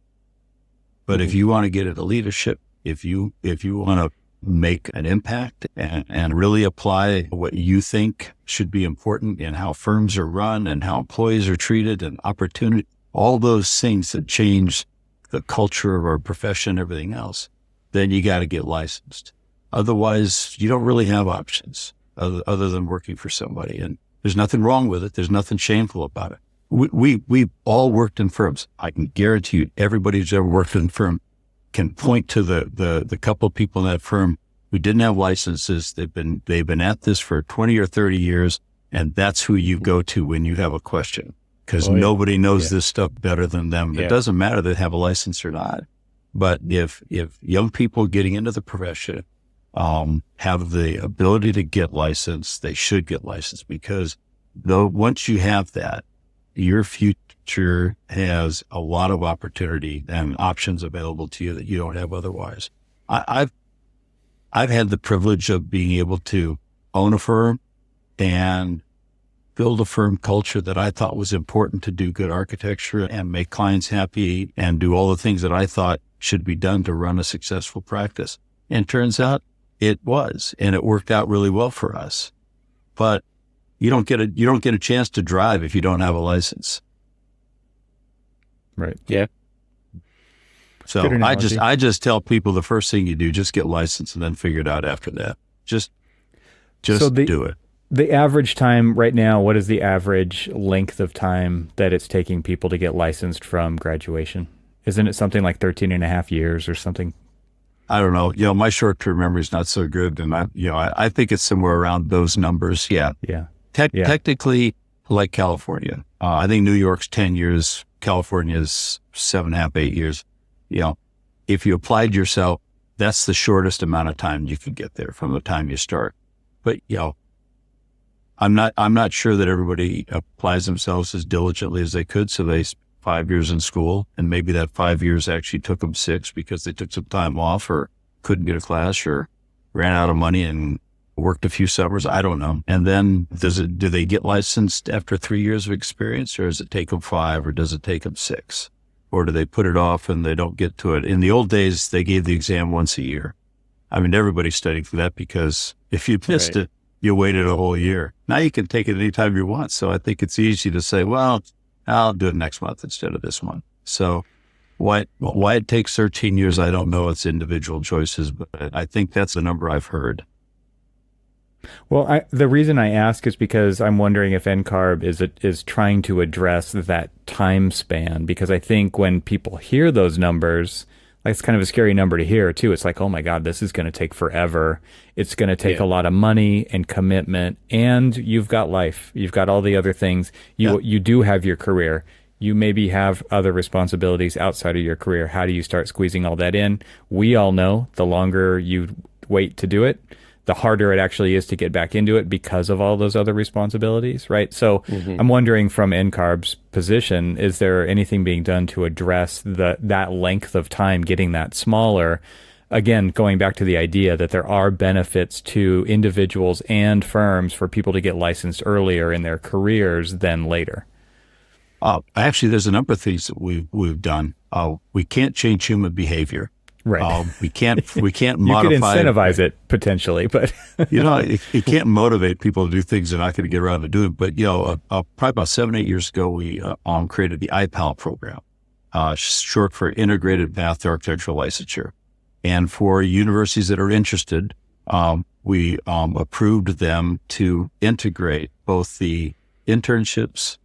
But if you want to get into leadership, if you want to make an impact and really apply what you think should be important in how firms are run and how employees are treated and opportunity, all those things that change the culture of our profession, everything else, then you got to get licensed. Otherwise, you don't really have options other than working for somebody. And there's nothing wrong with it. There's nothing shameful about it. We've all worked in firms. I can guarantee you, everybody who's ever worked in a firm can point to the couple of people in that firm who didn't have licenses. They've been at this for 20 or 30 years, and that's who you go to when you have a question, because nobody knows this stuff better than them. It doesn't matter they have a license or not. But if young people getting into the profession have the ability to get licensed, they should get licensed, because once you have that, your future has a lot of opportunity and options available to you that you don't have otherwise. I've had the privilege of being able to own a firm and build a firm culture that I thought was important to do good architecture and make clients happy and do all the things that I thought should be done to run a successful practice. And it turns out it was, and it worked out really well for us. But you don't get a chance to drive if you don't have a license. Right. Yeah. So I just tell people the first thing you do, just get licensed and then figure it out after that. Just do it. The average time right now, what is the average length of time that it's taking people to get licensed from graduation? Isn't it something like 13 and a half years or something? I don't know. My short-term memory is not so good. And I think it's somewhere around those numbers. Yeah. Yeah. Technically, like California, I think New York's 10 years. California is 7.5, 8 years. If you applied yourself, that's the shortest amount of time you can get there from the time you start. But, I'm not sure that everybody applies themselves as diligently as they could. So they 5 years in school, and maybe that 5 years actually took them 6 because they took some time off or couldn't get a class or ran out of money and worked a few summers. I don't know. And then do they get licensed after 3 years of experience, or does it take them 5, or does it take them 6? Or do they put it off and they don't get to it? In the old days, they gave the exam once a year. I mean, everybody studied for that because if you missed it, you waited a whole year. Now you can take it anytime you want. So I think it's easy to say, well, I'll do it next month instead of this month. So why it takes 13 years, I don't know. It's individual choices, but I think that's the number I've heard. Well, the reason I ask is because I'm wondering if NCARB is trying to address that time span, because I think when people hear those numbers, like, it's kind of a scary number to hear too. It's like, oh my God, this is going to take forever. It's going to take a lot of money and commitment, and you've got life. You've got all the other things. You do have your career. You maybe have other responsibilities outside of your career. How do you start squeezing all that in? We all know the longer you wait to do it, the harder it actually is to get back into it because of all those other responsibilities, right? So I'm wondering, from NCARB's position, is there anything being done to address that length of time, getting that smaller? Again, going back to the idea that there are benefits to individuals and firms for people to get licensed earlier in their careers than later. Actually, there's a number of things that we've done. We can't change human behavior. Right. We can't modify. You could incentivize it potentially, but you can't motivate people to do things they're not going to get around to doing. But probably about 7-8 years ago, we created the IPAL program, short for Integrated Path to Architectural Licensure. And for universities that are interested, we approved them to integrate both the internships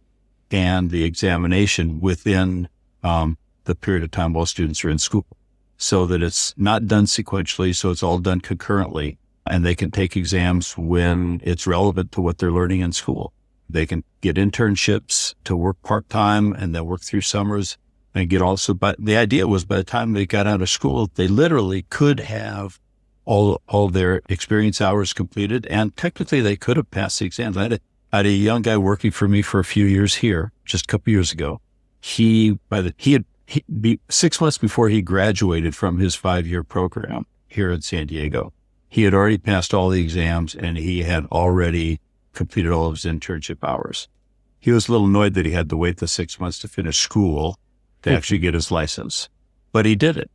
and the examination within the period of time while students are in school, so that it's not done sequentially, so it's all done concurrently, and they can take exams when it's relevant to what they're learning in school. They can get internships to work part-time and then work through summers and get also, but the idea was by the time they got out of school, they literally could have all their experience hours completed, and technically they could have passed the exams. I had a young guy working for me for a few years here, just a couple years ago. He 6 months before he graduated from his 5-year program here in San Diego, he had already passed all the exams and he had already completed all of his internship hours. He was a little annoyed that he had to wait the 6 months to finish school to actually get his license, but he did it.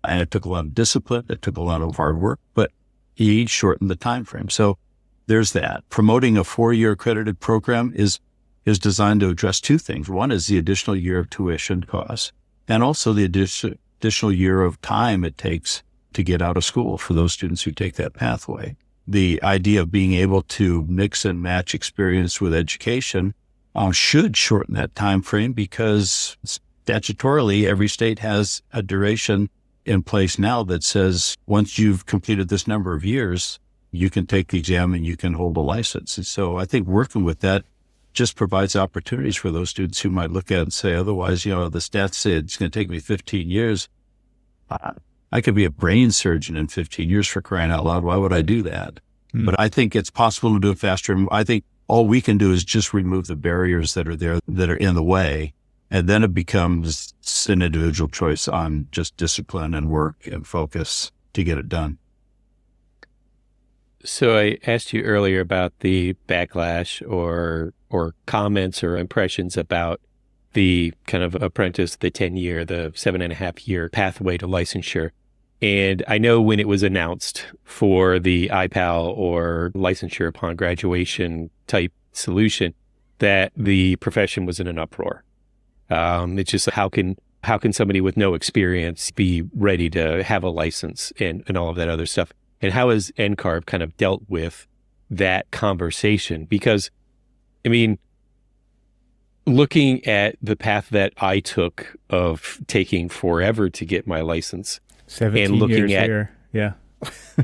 And it took a lot of discipline. It took a lot of hard work, but he shortened the time frame. So there's that. Promoting a 4-year accredited program is designed to address two things. One is the additional year of tuition costs, and also the additional year of time it takes to get out of school for those students who take that pathway. The idea of being able to mix and match experience with education should shorten that time frame, because statutorily every state has a duration in place now that says once you've completed this number of years, you can take the exam and you can hold a license. And so I think working with that just provides opportunities for those students who might look at it and say, otherwise, the stats say it's going to take me 15 years. I could be a brain surgeon in 15 years, for crying out loud. Why would I do that? But I think it's possible to do it faster. And I think all we can do is just remove the barriers that are there, that are in the way. And then it becomes an individual choice on just discipline and work and focus to get it done. So I asked you earlier about the backlash or comments or impressions about the kind of apprentice, the 10-year, the 7.5-year pathway to licensure. And I know when it was announced for the IPAL or licensure upon graduation type solution, that the profession was in an uproar. It's just how can somebody with no experience be ready to have a license and all of that other stuff? And how has NCARB kind of dealt with that conversation? Because, I mean, looking at the path that I took of taking forever to get my license 17 and looking years at here. Yeah.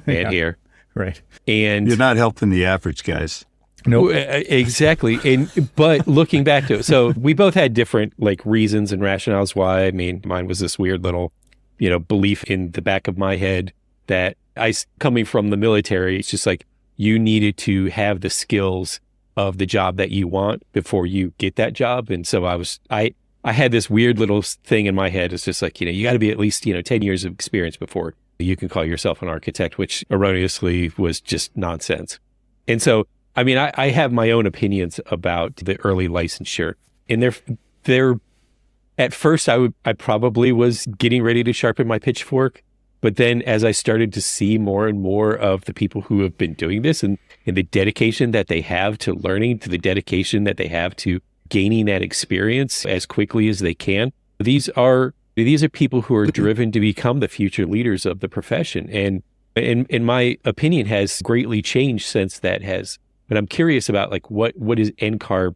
and here, Right. and You're not helping the average guys. Nope. Exactly. But looking back to it, so we both had different reasons and rationales why. I mean, mine was this weird little, belief in the back of my head that coming from the military, it's just like you needed to have the skills of the job that you want before you get that job. And so I had this weird little thing in my head. It's just like, you got to be at least, 10 years of experience before you can call yourself an architect, which erroneously was just nonsense. And so, I mean, I have my own opinions about the early licensure, and they're at first I probably was getting ready to sharpen my pitchfork, but then as I started to see more and more of the people who have been doing this and the dedication that they have to learning, to the dedication that they have to gaining that experience as quickly as they can, these are people who are driven to become the future leaders of the profession, and in my opinion has greatly changed since that has. But I'm curious about what is NCARB,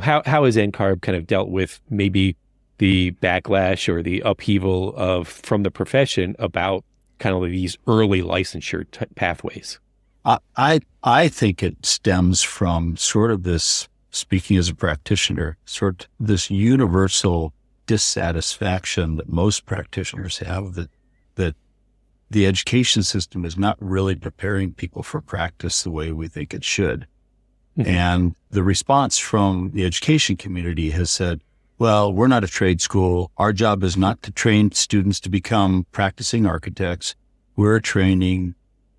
how has NCARB kind of dealt with maybe the backlash or the upheaval from the profession about kind of these early licensure pathways? I think it stems from sort of this, speaking as a practitioner, sort of this universal dissatisfaction that most practitioners have that the education system is not really preparing people for practice the way we think it should. Mm-hmm. And the response from the education community has said, well, we're not a trade school. Our job is not to train students to become practicing architects. We're training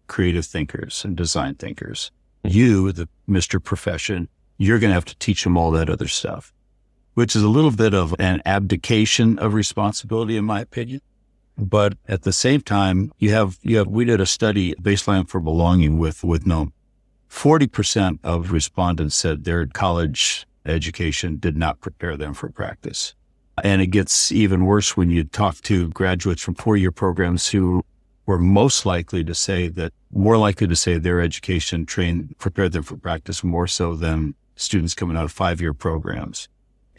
creative thinkers and design thinkers. Mm-hmm. You, the Mr. Profession, you're going to have to teach them all that other stuff, which is a little bit of an abdication of responsibility, in my opinion. But at the same time, we did a study, Baseline for Belonging with NOM. 40% of respondents said their college education did not prepare them for practice. And it gets even worse when you talk to graduates from 4-year programs who were more likely to say their education prepared them for practice more so than students coming out of 5-year programs.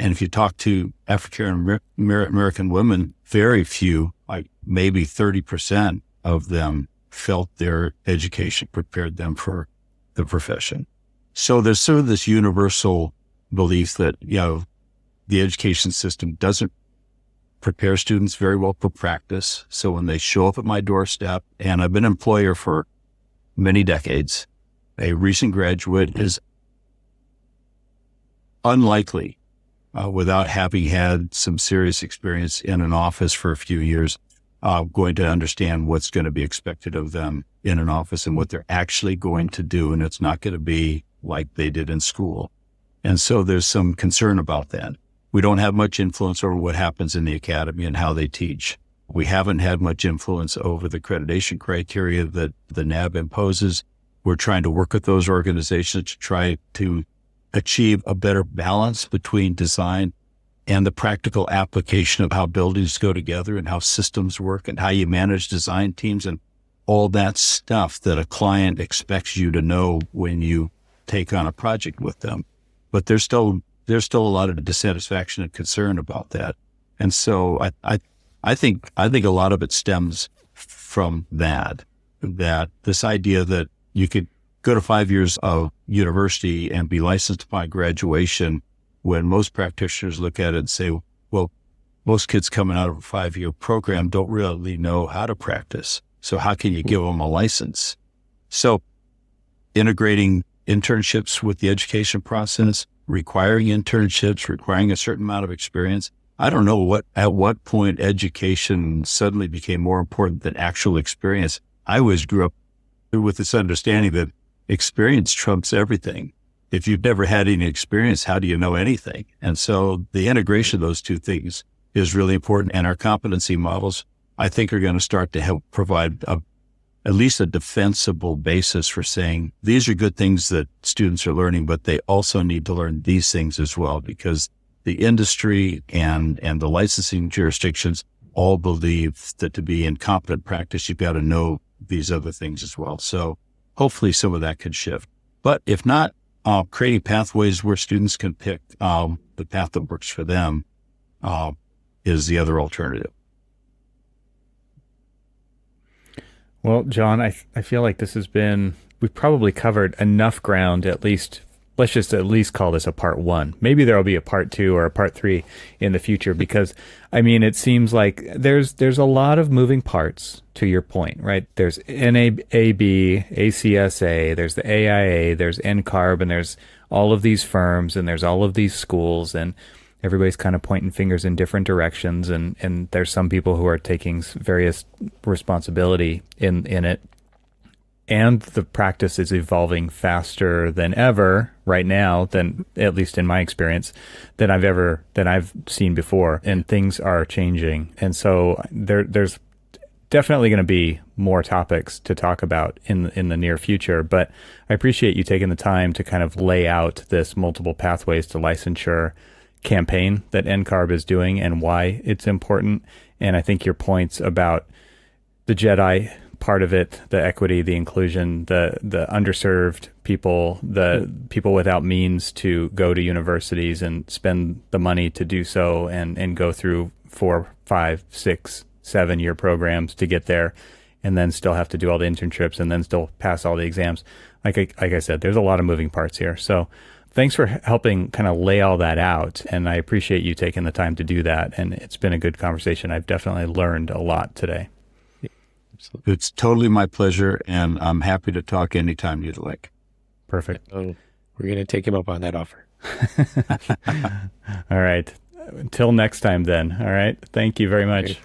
And if you talk to African American women, very few, like maybe 30% of them felt their education prepared them for the profession. So there's sort of this universal belief that, the education system doesn't prepare students very well for practice. So when they show up at my doorstep, and I've been an employer for many decades, a recent graduate is unlikely, without having had some serious experience in an office for a few years, going to understand what's going to be expected of them in an office and what they're actually going to do. And it's not going to be like they did in school. And so there's some concern about that. We don't have much influence over what happens in the academy and how they teach. We haven't had much influence over the accreditation criteria that the NAB imposes. We're trying to work with those organizations to try to achieve a better balance between design and the practical application of how buildings go together and how systems work and how you manage design teams and all that stuff that a client expects you to know when you take on a project with them. But there's still a lot of dissatisfaction and concern about that. And so I think a lot of it stems from that this idea that you could go to 5 years of university and be licensed upon graduation, when most practitioners look at it and say, well, most kids coming out of a 5-year program don't really know how to practice. So how can you give them a license? So integrating internships with the education process, requiring internships, requiring a certain amount of experience. I don't know at what point education suddenly became more important than actual experience. I always grew up with this understanding that experience trumps everything. If you've never had any experience, how do you know anything? And so the integration of those two things is really important. And our competency models, I think, are going to start to help provide at least a defensible basis for saying these are good things that students are learning, but they also need to learn these things as well, because the industry and the licensing jurisdictions all believe that to be in competent practice, you've got to know these other things as well. So hopefully some of that could shift. But if not, creating pathways where students can pick the path that works for them is the other alternative. Well, Jon, I feel like we've probably covered enough ground, at least. Let's just at least call this a part 1. Maybe there'll be a part 2 or a part 3 in the future, because I mean, it seems like there's a lot of moving parts, to your point, right? There's NAB, ACSA, there's the AIA, there's NCARB, and there's all of these firms, and there's all of these schools, and everybody's kind of pointing fingers in different directions, and there's some people who are taking various responsibility in it. And the practice is evolving faster than ever right now, than, at least in my experience, than I've seen before. And things are changing. And so there's definitely going to be more topics to talk about in the near future. But I appreciate you taking the time to kind of lay out this multiple pathways to licensure campaign that NCARB is doing and why it's important. And I think your points about the Jedi part of it, the equity, the inclusion, the underserved people, the people without means to go to universities and spend the money to do so, and go through 4, 5, 6, 7-year programs to get there, and then still have to do all the internships and then still pass all the exams. Like I said, there's a lot of moving parts here. So thanks for helping kind of lay all that out. And I appreciate you taking the time to do that. And it's been a good conversation. I've definitely learned a lot today. It's totally my pleasure, and I'm happy to talk anytime you'd like. Perfect. Oh, we're going to take him up on that offer. All right. Until next time then. All right. Thank you very much. Great.